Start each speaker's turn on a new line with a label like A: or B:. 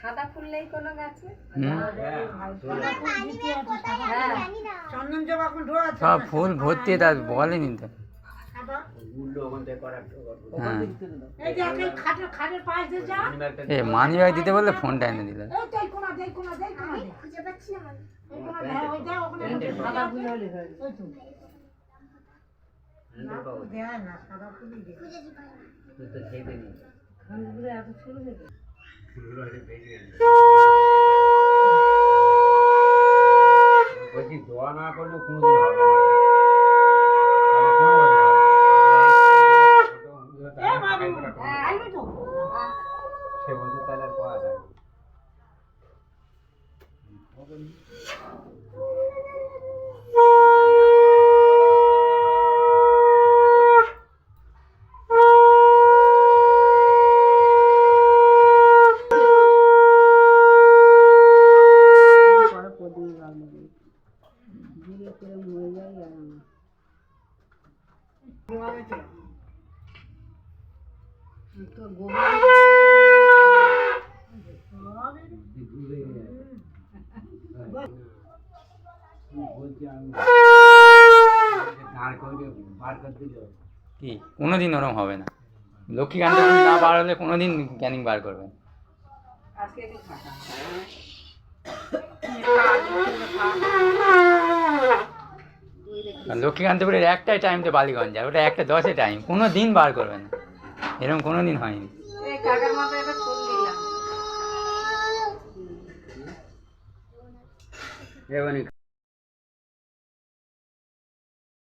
A: সাদা ফুল নেই কোনো গাছে?
B: সব ফুল ভর্তি, তার বলেনি তো। মানি ব্যাগ দিতে বললে ফোনটা এনে দিল।
C: বলছি দোয়া না করলে কোনোদিন হবে না, সে বলছে তাহলে আর পাওয়া যায়
B: কি কোনোদিন ওরম হবে না। লক্ষ্মীকান্ত না বার হলে কোনোদিন ক্যানিং বার করবে না। লক্ষ্মীকান্তপুরের একটাই টাইম তো বালিগঞ্জ যায়, ওটা 1:10 টাইম, কোনো দিন বার করবে না, এরকম কোনো দিন হয়নি।
C: এবার